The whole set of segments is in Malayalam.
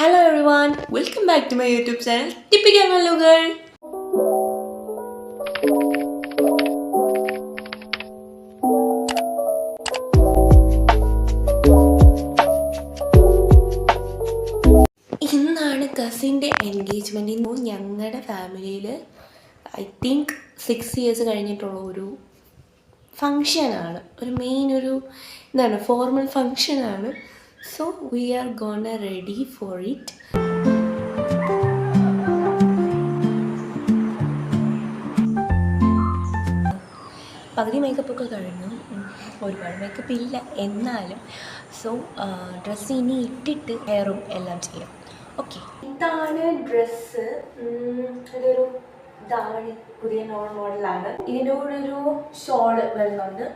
Hello everyone, welcome back to my YouTube channel Typical Mallu Girl. ഇന്നാണ് കസിൻ്റെ എൻഗേജ്മെൻറ്റിന് ഞങ്ങളുടെ ഫാമിലിയിൽ ഐ തിങ്ക് 6 years കഴിഞ്ഞിട്ടുള്ള ഒരു ഫങ്ഷനാണ്, ഒരു മെയിൻ ഒരു എന്താണ് ഫോർമൽ ഫങ്ഷനാണ്. So we are gonna ready for it. പകുതി മേക്കപ്പൊക്കെ കഴിഞ്ഞു, ഒരുപാട് മേക്കപ്പ് ഇല്ല എന്നാലും. സോ ഡ്രസ്സ് ഇനി ഇട്ടിട്ട് ഹെയറും എല്ലാം ചെയ്യാം. ഓക്കെ, ഇതാണ് ഡ്രസ്സ്. ഇതൊരു ധാവണി, പുതിയ മോഡലാണ്. ഇതിൻ്റെ കൂടെ ഒരു ഷോള് വരുന്നുണ്ട്.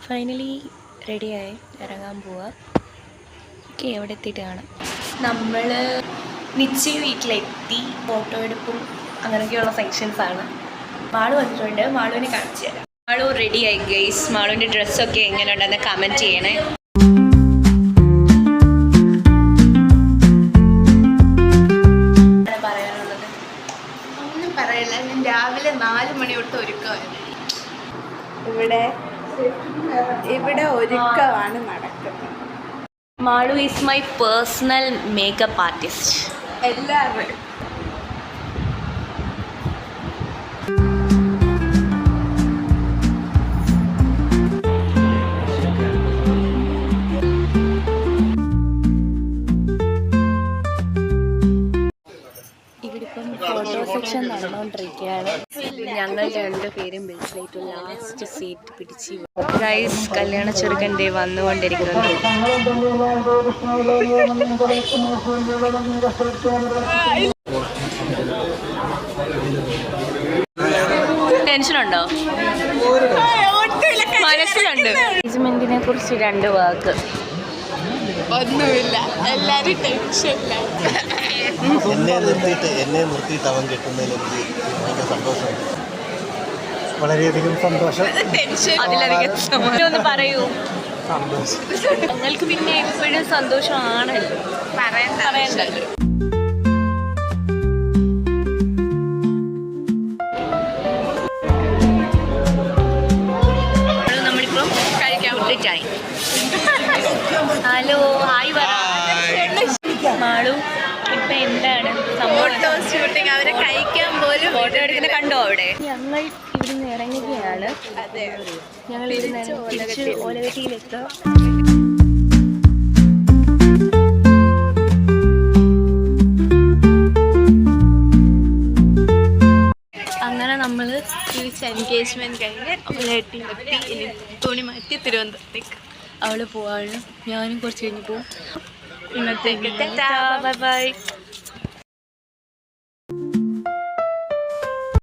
ഫൈനലി റെഡിയായി ഇറങ്ങാൻ പോവുക. ഓക്കെ, എവിടെ എത്തിയിട്ട് കാണാം. നമ്മൾ നിശ്ചയ വീട്ടിലെത്തി. ഫോട്ടോ എടുപ്പും അങ്ങനെയൊക്കെയുള്ള സെക്ഷൻസാണ്. മാളു വന്നിട്ടുണ്ട്, മാളുവിനെ കാണിച്ചു തരാം. മാളു റെഡിയായി ഗൈസ്. മാളുവിൻ്റെ ഡ്രസ്സൊക്കെ എങ്ങനെയുണ്ടെന്ന് കമൻറ്റ് ചെയ്യണേ. പറയാനുള്ളത് ഒന്നും പറയില്ല. ഞാൻ രാവിലെ 4 മണി തൊട്ട് ഒരുക്കമായിരുന്നു. ഇവിടെ ഒരുക്കമാണ് നടക്കുന്നത്. Malu is my personal makeup artist. എല്ലാവരും ഇവിടിപ്പം ഫോട്ടോ സെക്ഷൻ നടന്നുകൊണ്ടിരിക്കുകയാണ്. ഞങ്ങൾ 2 പേരും ബസ്സിലേക്ക് ലാസ്റ്റ് സീറ്റ് പിടിച്ച്. ഗൈസ്, കല്യാണ ചെറുക്കൻ്റെ വന്നുകൊണ്ടിരിക്കുന്നു. ടെൻഷനുണ്ടോ? മനസ്സിലുണ്ട്. എൻഗേജ്മെന്റിനെ കുറിച്ച് 2 വാക്ക്. ഒന്നുമില്ല, എല്ലാരും ടെൻഷനില്ല. എന്നെ നിർത്തിയിട്ട് അവൻ കിട്ടുന്നതിൽ എനിക്ക് ഭയങ്കര സന്തോഷമുണ്ട്. വളരെയധികം സന്തോഷം. അതിലധികം ഒന്ന് പറയൂ. ഞങ്ങൾക്ക് പിന്നെ എപ്പോഴും സന്തോഷമാണല്ലോ, പറയണ്ടല്ലോ. നമ്മളിപ്പം കഴിക്കാൻ വിട്ടിട്ടായി. ഹലോ, ഹായ് പറ. മാളു ഇപ്പം എന്താണ് ഫോട്ടോ ഷൂട്ടിങ്, അവരെ കഴിക്കാൻ പോലും ഫോട്ടോ എടുക്കുന്ന കണ്ടോ അവിടെ? ഞങ്ങൾ ഇവിടുന്ന് ഇറങ്ങുകയാണ്. അതെ, ഞങ്ങൾ തിരിച്ച് ഓലവെട്ടിയിലെത്താം. അങ്ങനെ നമ്മൾ തിരിച്ച് എൻഗേജ്മെന്റ് കഴിഞ്ഞ് ഓലവെട്ടിയിലെത്തി. ഇനി തുണി മാറ്റി തിരുവനന്തപുരത്തേക്ക് അവൾ പോവാണ്. ഞാനും കുറച്ച് കഴിഞ്ഞ് പോവും. ഇന്നത്തേക്ക് ബൈ ബൈ.